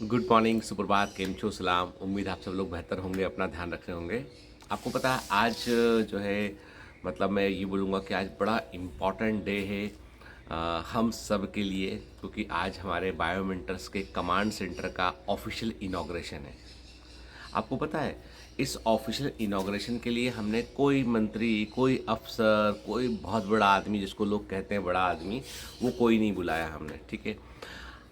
Good morning, सुप्रभात, केम छो, सलाम। उम्मीद आप सब लोग बेहतर होंगे, अपना ध्यान रख रहे होंगे। आपको पता है आज जो है मतलब मैं ये बोलूँगा कि आज बड़ा इम्पॉर्टेंट डे है हम सब के लिए, क्योंकि आज हमारे बायोमेंटर्स के कमांड सेंटर का ऑफिशियल इनॉग्रेशन है। आपको पता है इस ऑफिशियल इनॉग्रेशन के लिए हमने कोई मंत्री, कोई अफसर, कोई बहुत बड़ा आदमी जिसको लोग कहते हैं बड़ा आदमी, वो कोई नहीं बुलाया हमने, ठीक है।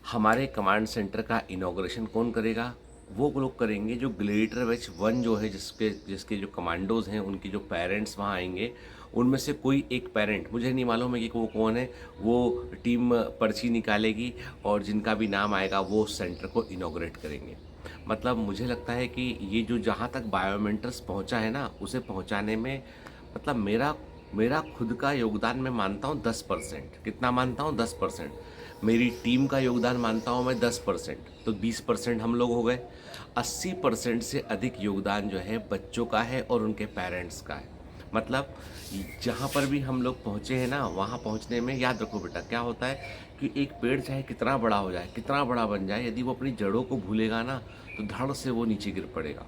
हमारे कमांड सेंटर का इनॉग्रेशन कौन करेगा? वो लोग करेंगे जो ग्लेडिएटर बैच 1 जो है, जिसके जिसके जो कमांडोज हैं उनके जो पेरेंट्स वहाँ आएंगे। उनमें से कोई एक पेरेंट, मुझे नहीं मालूम है कि वो कौन है, वो टीम पर्ची निकालेगी और जिनका भी नाम आएगा वो सेंटर को इनॉग्रेट करेंगे। मतलब मुझे लगता है कि ये जो जहाँ तक बायोमेंटर्स पहुँचा है ना, उसे पहुँचाने में मतलब मेरा मेरा खुद का योगदान मैं मानता हूँ 10%। कितना मानता हूँ? 10%। मेरी टीम का योगदान मानता हूँ मैं 10%। तो 20% हम लोग हो गए। 80% से अधिक योगदान जो है बच्चों का है और उनके पेरेंट्स का है। मतलब जहाँ पर भी हम लोग पहुँचे हैं ना, वहाँ पहुँचने में याद रखो बेटा, क्या होता है कि एक पेड़ चाहे कितना बड़ा हो जाए, कितना बड़ा बन जाए, यदि वो अपनी जड़ों को भूलेगा ना, तो धड़ से वो नीचे गिर पड़ेगा।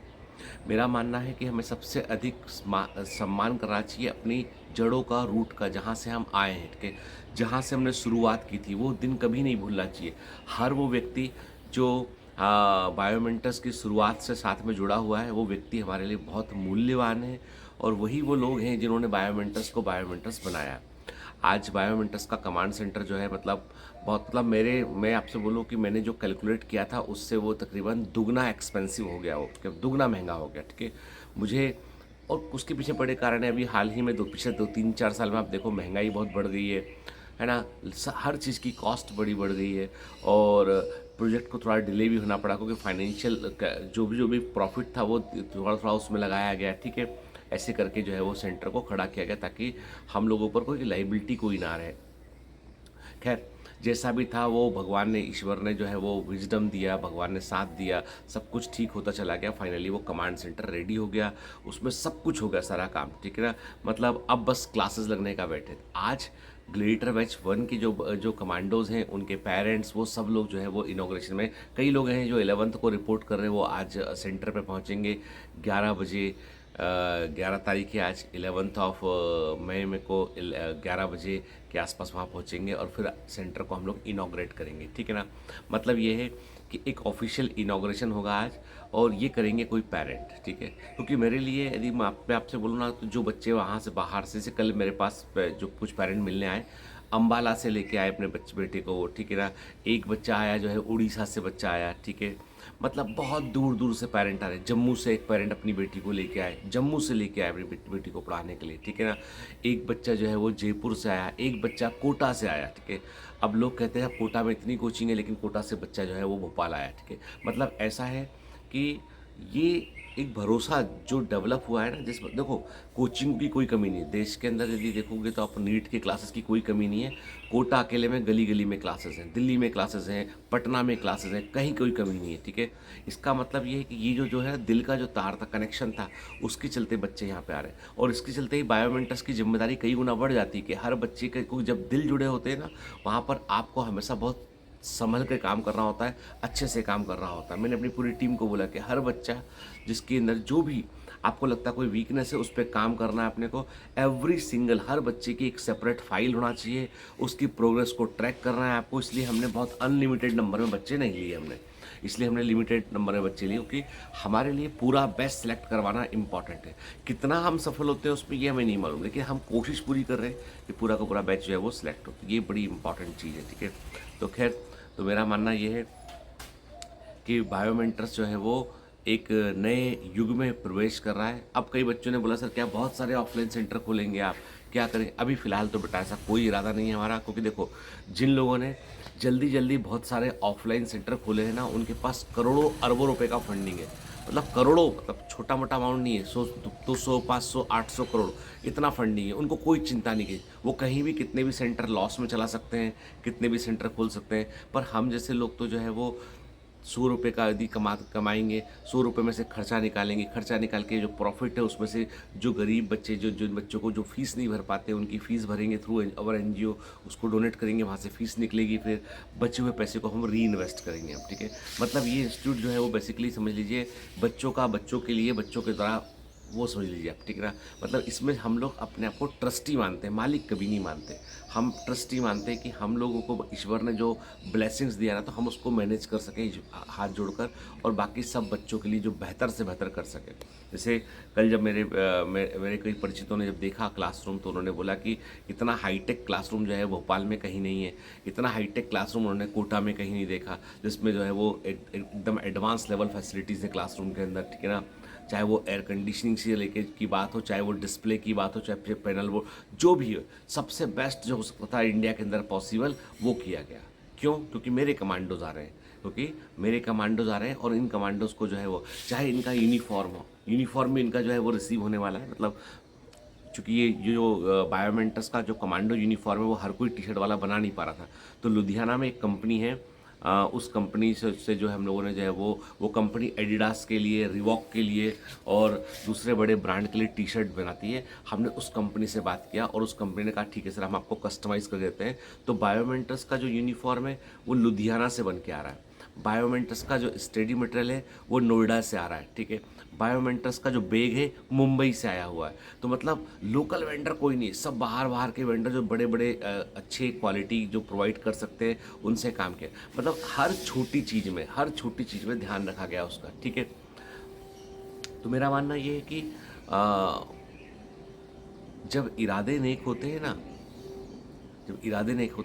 मेरा मानना है कि हमें सबसे अधिक सम्मान करना चाहिए अपनी जड़ों का, रूट का, जहाँ से हम आए हैं, ठीक है, जहाँ से हमने शुरुआत की थी, वो दिन कभी नहीं भूलना चाहिए। हर वो व्यक्ति जो बायोमेंटर्स की शुरुआत से साथ में जुड़ा हुआ है, वो व्यक्ति हमारे लिए बहुत मूल्यवान है और वही वो लोग हैं जिन्होंने बायोमेंटर्स को बायोमेंटर्स बनाया। आज बायोमेंटर्स का कमांड सेंटर जो है मतलब बहुत मतलब मैं आपसे बोलूँ कि मैंने जो कैलकुलेट किया था उससे वो तकरीबन दुगना एक्सपेंसिव हो गया, वो दुगना महंगा हो गया, ठीक है। मुझे और उसके पीछे बड़े कारण है, अभी हाल ही में पिछले 2-3-4 साल में आप देखो महंगाई बहुत बढ़ गई है ना। हर चीज़ की कॉस्ट बड़ी बढ़ गई है और प्रोजेक्ट को थोड़ा डिले भी होना पड़ा, क्योंकि फाइनेंशियल जो भी प्रॉफिट था वो थोड़ा थोड़ा उसमें लगाया गया, ठीक है। ऐसे करके जो है वो सेंटर को खड़ा किया गया ताकि हम लोगों पर कोई लाइबिलिटी कोई ना रहे। खैर, जैसा भी था वो भगवान ने, ईश्वर ने जो है वो विजडम दिया, भगवान ने साथ दिया, सब कुछ ठीक होता चला गया। फाइनली वो कमांड सेंटर रेडी हो गया, उसमें सब कुछ हो गया, सारा काम, ठीक है ना। मतलब अब बस क्लासेस लगने का बैठे। आज ग्लेडिएटर बैच 1 की जो जो कमांडोज हैं, उनके पेरेंट्स, वो सब लोग जो है वो इनॉग्रेशन में, कई लोग हैं जो 11th को रिपोर्ट कर रहे हैं, वो आज सेंटर पे पहुंचेंगे 11 बजे। 11 तारीख है आज, 11th ऑफ मई में को 11 बजे के आसपास वहाँ पहुँचेंगे और फिर सेंटर को हम लोग इनॉग्रेट करेंगे, ठीक है ना। मतलब ये है कि एक ऑफिशियल इनॉग्रेशन होगा आज और ये करेंगे कोई पेरेंट, ठीक है। क्योंकि मेरे लिए यदि मैं आपसे बोलूँ ना, तो जो बच्चे वहाँ से बाहर से कल मेरे पास जो कुछ पेरेंट मिलने आए, अम्बाला से लेके आए अपने बच्चे बेटे को, वो, ठीक है ना। एक बच्चा आया जो है उड़ीसा से बच्चा आया, ठीक है। मतलब बहुत दूर दूर से पेरेंट आ रहे। जम्मू से एक पेरेंट अपनी बेटी को लेके आए, जम्मू से लेके आए अपनी बेटी को पढ़ाने के लिए, ठीक है ना। एक बच्चा जो है वो जयपुर से आया, एक बच्चा कोटा से आया, ठीक है। अब लोग कहते हैं कोटा में इतनी कोचिंग है, लेकिन कोटा से बच्चा जो है वो भोपाल आया, ठीक है। मतलब ऐसा है कि ये एक भरोसा जो डेवलप हुआ है ना, जिस देखो कोचिंग की कोई कमी नहीं है देश के अंदर। यदि देखोगे तो आप नीट के क्लासेस की कोई कमी नहीं है। कोटा अकेले में गली गली में क्लासेस हैं, दिल्ली में क्लासेस हैं, पटना में क्लासेस हैं, कहीं कोई कमी नहीं है, ठीक है। इसका मतलब ये है कि ये जो है दिल का जो तार था, कनेक्शन था, उसके चलते बच्चे यहाँ पे आ रहे हैं। और इसके चलते ही बायोमेंटर्स की जिम्मेदारी कई गुना बढ़ जाती है कि हर बच्चे के को जब दिल जुड़े होते हैं ना, वहाँ पर आपको हमेशा बहुत संभल के काम करना होता है, अच्छे से काम करना होता है। मैंने अपनी पूरी टीम को बोला कि हर बच्चा जिसके अंदर जो भी आपको लगता है कोई वीकनेस है, उस पर काम करना है अपने को। एवरी सिंगल हर बच्चे की एक सेपरेट फाइल होना चाहिए, उसकी प्रोग्रेस को ट्रैक करना है आपको। इसलिए हमने बहुत अनलिमिटेड नंबर में बच्चे नहीं लिए हमने, इसलिए हमने लिमिटेड नंबर में बच्चे लिए, क्योंकि हमारे लिए पूरा बेस्ट सेलेक्ट करवाना इंपॉर्टेंट है। कितना हम सफल होते हैं उसमें ये हमें नहीं मालूम, लेकिन हम कोशिश पूरी कर रहे हैं कि पूरा का पूरा बैच जो है वो सिलेक्ट हो। ये बड़ी इंपॉर्टेंट चीज़ है, ठीक है। तो खैर, तो मेरा मानना ये है कि बायोमेंटर्स जो है वो एक नए युग में प्रवेश कर रहा है। अब कई बच्चों ने बोला सर क्या बहुत सारे ऑफलाइन सेंटर खोलेंगे आप, क्या करें? अभी फ़िलहाल तो बेटा ऐसा कोई इरादा नहीं है हमारा, क्योंकि देखो जिन लोगों ने जल्दी जल्दी बहुत सारे ऑफलाइन सेंटर खोले हैं ना, उनके पास करोड़ों अरबों रुपए का फंडिंग है। मतलब करोड़ों, मतलब छोटा मोटा अमाउंट नहीं है, 100 200 500 800 करोड़, इतना फंडिंग है। उनको कोई चिंता नहीं की, वो कहीं भी कितने भी सेंटर लॉस में चला सकते हैं, कितने भी सेंटर खोल सकते हैं। पर हम जैसे लोग तो जो है वो 100 रुपये का यदि कमाएंगे, 100 रुपये में से खर्चा निकालेंगे, खर्चा निकाल के जो प्रॉफिट है उसमें से जो गरीब बच्चे, जो जिन बच्चों को जो फीस नहीं भर पाते उनकी फ़ीस भरेंगे थ्रू अवर एनजीओ, उसको डोनेट करेंगे, वहाँ से फ़ीस निकलेगी, फिर बचे हुए पैसे को हम री इन्वेस्ट करेंगे हम, ठीक है। मतलब ये इंस्टीट्यूट जो है वो बेसिकली समझ लीजिए बच्चों के लिए, बच्चों के द्वारा, वो समझ लीजिए आप, ठीक है ना। मतलब इसमें हम लोग अपने आप को ट्रस्टी मानते हैं, मालिक कभी नहीं मानते। हम ट्रस्टी मानते हैं कि हम लोगों को ईश्वर ने जो ब्लेसिंग्स दिया ना, तो हम उसको मैनेज कर सकें हाथ जोड़कर, और बाकी सब बच्चों के लिए जो बेहतर से बेहतर कर सकें। जैसे कल जब मेरे कई परिचितों ने जब देखा क्लासरूम, तो उन्होंने बोला कि इतना हाईटेक क्लासरूम जो है भोपाल में कहीं नहीं है, इतना हाईटेक क्लासरूम उन्होंने कोटा में कहीं नहीं देखा, जिसमें जो है वो एकदम एडवांस लेवल फैसिलिटीज़ है क्लासरूम के अंदर, ठीक है ना। चाहे वो एयर कंडीशनिंग से लेके की बात हो, चाहे वो डिस्प्ले की बात हो, चाहे पैनल बोर्ड, जो भी हो, सबसे बेस्ट जो हो सकता था इंडिया के अंदर पॉसिबल, वो किया गया। क्यों? क्योंकि मेरे कमांडोज आ रहे हैं, और इन कमांडोज को जो है वो, चाहे इनका यूनिफॉर्म हो, यूनिफॉर्म में इनका जो है वो रिसीव होने वाला है। मतलब चूँकि ये जो बायोमेंटस का जो कमांडो यूनिफॉर्म है वो हर कोई टी शर्ट वाला बना नहीं पा रहा था, तो लुधियाना में एक कंपनी है, उस कंपनी से जो है हम लोगों ने जो है वो कंपनी एडिडास के लिए, रिवॉक के लिए और दूसरे बड़े ब्रांड के लिए टी शर्ट बनाती है। हमने उस कंपनी से बात किया और उस कंपनी ने कहा ठीक है सर, हम आपको कस्टमाइज़ कर देते हैं। तो बायोमेंटस का जो यूनिफॉर्म है वो लुधियाना से बन के आ रहा है, बायोमेंटस का जो स्टडी मटेरियल है वो नोएडा से आ रहा है, ठीक है। बायोमेंटस का जो बैग है मुंबई से आया हुआ है। तो मतलब लोकल वेंडर कोई नहीं, सब बाहर के वेंडर जो बड़े बड़े अच्छे क्वालिटी जो प्रोवाइड कर सकते हैं उनसे काम किया। मतलब हर छोटी चीज़ में ध्यान रखा गया उसका, ठीक है। तो मेरा मानना ये है कि जब इरादे नेक होते हैं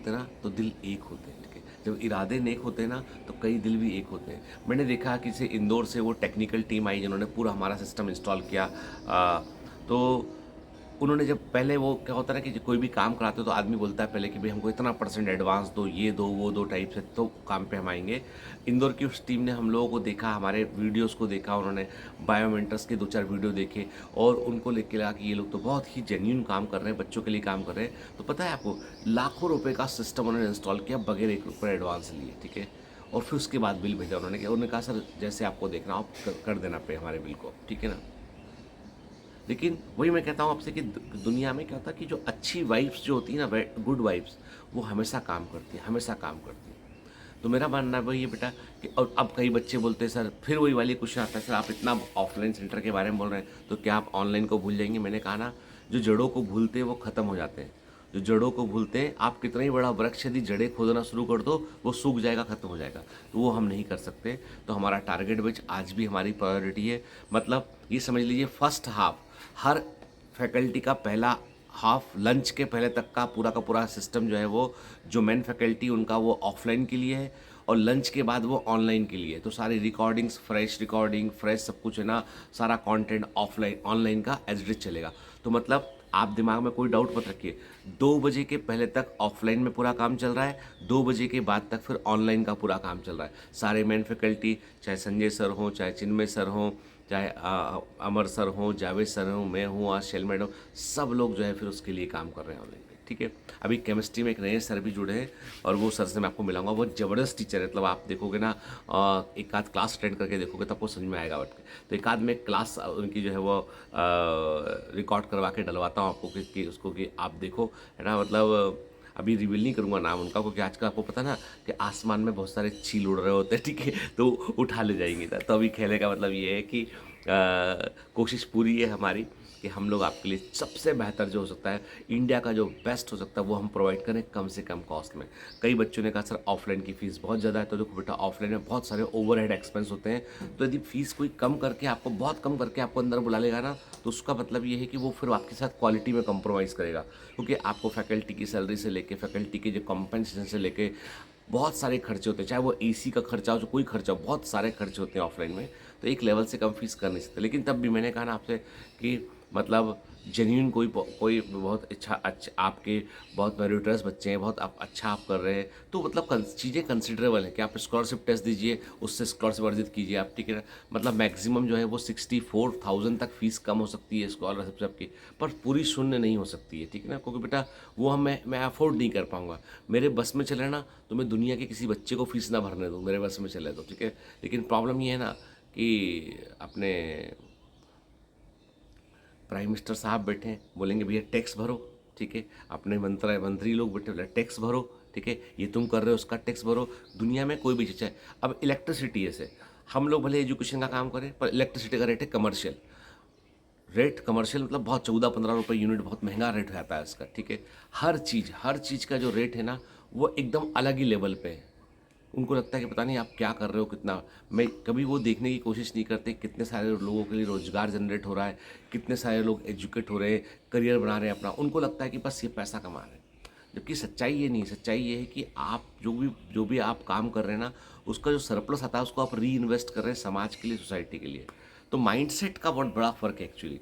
ना, तो दिल एक होते हैं, ठीक है। जब इरादे नेक होते हैं ना, तो कई दिल भी एक होते हैं। मैंने देखा कि जैसे इंदौर से वो टेक्निकल टीम आई जिन्होंने पूरा हमारा सिस्टम इंस्टॉल किया। तो उन्होंने जब पहले, वो क्या होता है ना कि कोई भी काम कराते हो तो आदमी बोलता है पहले कि भाई हमको इतना % एडवांस दो, ये दो, वो दो टाइप से, तो काम पे हम आएंगे। इंदौर की उस टीम ने हम लोगों को देखा, हमारे वीडियोस को देखा, उन्होंने बायोमेंटर्स के 2-4 वीडियो देखे और उनको लेके लगा कि ये लोग तो बहुत ही जेन्यून काम कर रहे हैं, बच्चों के लिए काम कर रहे हैं। तो पता है आपको, लाखों रुपये का सिस्टम उन्होंने इंस्टॉल किया बगैर ₹1 एडवांस लिए, ठीक है। और फिर उसके बाद बिल भेजा उन्होंने कहा सर जैसे आपको देखना आप कर देना पे हमारे बिल को, ठीक है ना। लेकिन वही मैं कहता हूँ आपसे कि दुनिया में क्या होता है कि जो अच्छी वाइब्स जो होती है ना, गुड वाइब्स, वो हमेशा काम करती है, तो मेरा मानना है वही है बेटा कि, और अब कई बच्चे बोलते हैं सर, फिर वही वाली क्वेश्चन आता है सर आप इतना ऑफलाइन सेंटर के बारे में बोल रहे हैं तो क्या आप ऑनलाइन को भूल जाएंगे। मैंने कहा ना, जो जड़ों को भूलते हैं वो ख़त्म हो जाते हैं। जो जड़ों को भूलते हैं, आप कितना ही बड़ा वृक्ष यदि जड़ें खोदना शुरू कर दो वो सूख जाएगा, ख़त्म हो जाएगा, तो वो हम नहीं कर सकते। तो हमारा टारगेट बैच आज भी हमारी प्रायोरिटी है। मतलब ये समझ लीजिए फर्स्ट हाफ, हर फैकल्टी का पहला हाफ लंच के पहले तक का पूरा सिस्टम जो है वो, जो मेन फैकल्टी उनका वो ऑफलाइन के लिए है और लंच के बाद वो ऑनलाइन के लिए। तो सारी रिकॉर्डिंग्स, फ्रेश सब कुछ है ना, सारा कंटेंट ऑनलाइन का एज इट इज चलेगा। तो मतलब आप दिमाग में कोई डाउट मत रखिए, 2 बजे के पहले तक ऑफलाइन में पूरा काम चल रहा है, 2 बजे के बाद तक फिर ऑनलाइन का पूरा काम चल रहा है। सारे मेन फैकल्टी, चाहे संजय सर हों, चाहे चिन्मय सर हों, चाहे अमर सर हों, जावेद सर हों, मैं हूँ, आशीष मैडम, सब लोग जो है फिर उसके लिए काम कर रहे हैं ऑनलाइन पे, ठीक है। अभी केमिस्ट्री में एक नए सर भी जुड़े हैं और वो सर से मैं आपको मिलाऊंगा, बहुत ज़बरदस्त टीचर है। मतलब आप देखोगे ना, एक आध क्लास अटेंड करके देखोगे तो आपको समझ में आएगा बट के। तो एक आध में क्लास उनकी जो है वो रिकॉर्ड करवा के डलवाता हूँ आपको कि उसको कि आप देखो, है ना। मतलब अभी रिवील नहीं करूँगा नाम उनका, क्योंकि आजकल आपको पता ना कि आसमान में बहुत सारे चील उड़ रहे होते हैं, ठीक है, तो उठा ले जाएंगे। तो अभी खेलने का मतलब ये है कि कोशिश पूरी है हमारी कि हम लोग आपके लिए सबसे बेहतर जो हो सकता है, इंडिया का जो बेस्ट हो सकता है वो हम प्रोवाइड करें कम से कम कॉस्ट में। कई बच्चों ने कहा सर ऑफलाइन की फ़ीस बहुत ज़्यादा है, तो देखो बेटा ऑफलाइन में बहुत सारे ओवरहेड एक्सपेंस होते हैं। तो यदि फ़ीस कोई बहुत कम करके आपको अंदर बुला लेगा ना, तो उसका मतलब ये है कि वो फिर आपके साथ क्वालिटी में कंप्रोमाइज़ करेगा, क्योंकि आपको फैकल्टी की सैलरी से लेके, फैकल्टी के जो कॉम्पेंसेशन से लेके बहुत सारे खर्चे होते हैं, चाहे वो एसी का खर्चा हो, जो कोई खर्चा हो, बहुत सारे खर्चे होते हैं ऑफलाइन में। तो एक लेवल से कम फीस कर नहीं सकते। लेकिन तब भी मैंने कहा ना आपसे कि मतलब जेन्युइन कोई बहुत अच्छा आपके बहुत मेरिटोरियस बच्चे हैं, बहुत आप अच्छा आप कर रहे हैं, तो मतलब चीज़ें कंसिडरेबल है कि आप स्कॉलरशिप टेस्ट दीजिए, उससे स्कॉलरशिप अर्जित कीजिए आप, ठीक है ना। मतलब मैक्सिमम जो है वो 64,000 तक फीस कम हो सकती है स्कॉलरशिप से आपकी, पर पूरी शून्य नहीं हो सकती है, ठीक है ना, क्योंकि बेटा वो मैं अफोर्ड नहीं कर पाऊंगा। मेरे बस में चले ना तो मैं दुनिया के किसी बच्चे को फीस ना भरने दूँ, मेरे बस में चले तो, ठीक है। लेकिन प्रॉब्लम ये है ना कि अपने प्राइम मिनिस्टर साहब बैठे हैं, बोलेंगे भैया टैक्स भरो, ठीक है। अपने मंत्री लोग बैठे बोले टैक्स भरो, ठीक है, ये तुम कर रहे हो उसका टैक्स भरो। दुनिया में कोई भी चीज़ है। अब इलेक्ट्रिसिटी ऐसे, हम लोग भले एजुकेशन का काम करें, पर इलेक्ट्रिसिटी का रेट है कमर्शियल रेट। कमर्शियल मतलब बहुत 14-15 रुपये यूनिट, बहुत महंगा रेट आता है इसका, ठीक है। हर चीज़ का जो रेट है ना वो एकदम अलग ही लेवल पे है। उनको लगता है कि पता नहीं आप क्या कर रहे हो, कितना। मैं कभी वो देखने की कोशिश नहीं करते कितने सारे लोगों के लिए रोजगार जनरेट हो रहा है, कितने सारे लोग एजुकेट हो रहे हैं, करियर बना रहे हैं अपना। उनको लगता है कि बस ये पैसा कमा रहे हैं, जबकि सच्चाई ये नहीं। सच्चाई ये है कि आप जो भी आप काम कर रहे हैं ना, उसका जो सरप्लस आता है उसको आप री इन्वेस्ट कर रहे हैं समाज के लिए, सोसाइटी के लिए। तो माइंडसेट का बहुत बड़ा फ़र्क है एक्चुअली।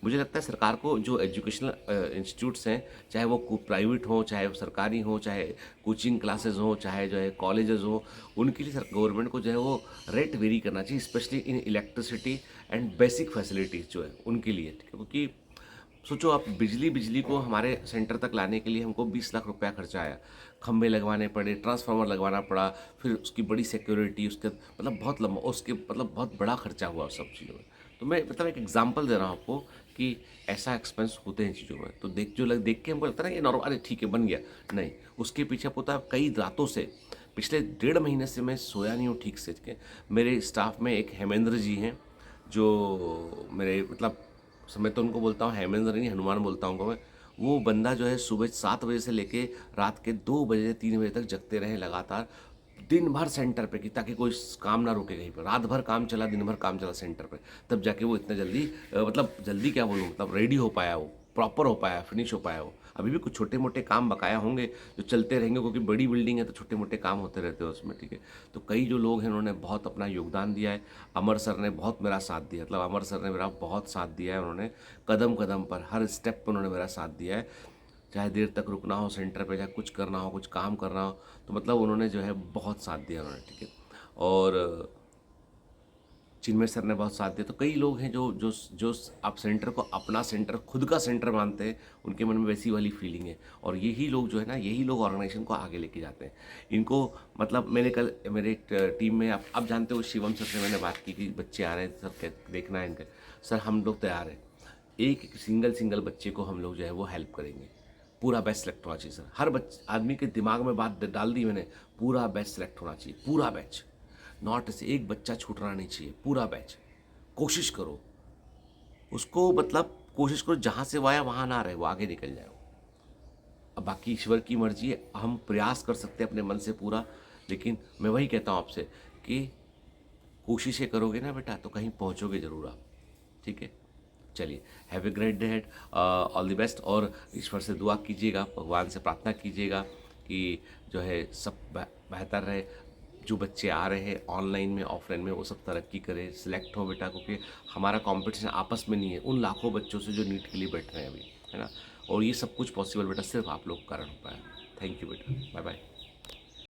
मुझे लगता है सरकार को जो एजुकेशनल इंस्टीट्यूट्स हैं, चाहे वो प्राइवेट हों, चाहे वो सरकारी हों, चाहे कोचिंग क्लासेस हों, चाहे जो है कॉलेजेस हों, उनके लिए गवर्नमेंट को जो है वो रेट वेरी करना चाहिए, specially in electricity and basic facilities जो है उनके लिए, ठीक है? क्योंकि सोचो आप, बिजली को हमारे सेंटर तक लाने के लिए हमको 20 लाख रुपया खर्चा आया, खंभे लगवाने पड़े, ट्रांसफार्मर लगवाना पड़ा, फिर उसकी बड़ी सिक्योरिटी, उसके मतलब बहुत लंबा, उसके मतलब बहुत बड़ा खर्चा हुआ उस सब चीज़ों में। तो मैं मतलब एक एग्जांपल दे रहा हूँ आपको कि ऐसा एक्सपेंस होते हैं चीज़ों में। तो देख के हमको लगता है ना ये नॉर्मल, अरे ठीक है बन गया, नहीं, उसके पीछे होता है कई रातों से। पिछले 1.5 महीने से मैं सोया नहीं हूँ ठीक से, ठीक है। मेरे स्टाफ में एक हेमेंद्र जी हैं, जो मेरे मतलब मैं तो उनको बोलता हूँ हेमेंद्र नहीं, हनुमान बोलता हूँ उनको मैं। वो बंदा जो है सुबह 7 बजे से लेके रात के 2 बजे 3 बजे तक जगते रहे लगातार, दिन भर सेंटर पे, कि ताकि कोई काम ना रुके कहीं पर। रात भर काम चला, दिन भर काम चला सेंटर पे, तब जाके वो इतना जल्दी मतलब जल्दी क्या बोलूँ, मतलब रेडी हो पाया, वो प्रॉपर हो पाया, फिनिश हो पाया वो। अभी भी कुछ छोटे मोटे काम बकाया होंगे जो चलते रहेंगे, क्योंकि बड़ी बिल्डिंग है तो छोटे मोटे काम होते रहते हैं उसमें, ठीक है। तो कई जो लोग हैं उन्होंने बहुत अपना योगदान दिया है। अमर सर ने बहुत मेरा साथ दिया, मतलब अमर सर ने मेरा बहुत साथ दिया है। उन्होंने कदम कदम पर, हर स्टेप पर उन्होंने मेरा साथ दिया है। चाहे देर तक रुकना हो सेंटर पे, चाहे कुछ करना हो, कुछ काम करना हो, तो मतलब उन्होंने जो है बहुत साथ दिया उन्होंने, ठीक है। और चिन्मय सर ने बहुत साथ दिया। तो कई लोग हैं जो जो जो आप सेंटर को अपना सेंटर, खुद का सेंटर मानते हैं, उनके मन में वैसी वाली फीलिंग है। और यही लोग जो है ना, यही लोग ऑर्गेनाइजेशन को आगे लेके जाते हैं। इनको मतलब मैंने कल मेरे एक टीम में, आप जानते हो शिवम सर से मैंने बात की कि बच्चे आ रहे हैं सर, देखना है इनके। सर हम लोग तैयार हैं, एक सिंगल बच्चे को हम लोग जो है वो हेल्प करेंगे। पूरा बैच सेलेक्ट होना चाहिए सर। हर आदमी के दिमाग में बात डाल दी मैंने, पूरा बैच सेलेक्ट होना चाहिए, पूरा बैच, नॉट से एक बच्चा छूटना नहीं चाहिए, पूरा बैच। कोशिश करो उसको, मतलब कोशिश करो जहाँ से वो आया वहाँ ना रहे, वो आगे निकल जाए। अब बाकी ईश्वर की मर्जी है, हम प्रयास कर सकते हैं अपने मन से पूरा। लेकिन मैं वही कहता हूँ आपसे कि कोशिशें करोगे ना बेटा तो कहीं पहुँचोगे ज़रूर आप, ठीक है। चलिए, have a great day head, all the best. और ईश्वर से दुआ कीजिएगा, भगवान से प्रार्थना कीजिएगा कि जो है सब बेहतर रहे। जो बच्चे आ रहे हैं ऑनलाइन में ऑफलाइन में, वो सब तरक्की करें, सिलेक्ट हो बेटा, क्योंकि हमारा कंपटीशन आपस में नहीं है उन लाखों बच्चों से जो नीट के लिए बैठ रहे हैं अभी, है ना। और ये सब कुछ पॉसिबल बेटा सिर्फ आप लोग कारण हो पाया। थैंक यू बेटा, बाय बाय।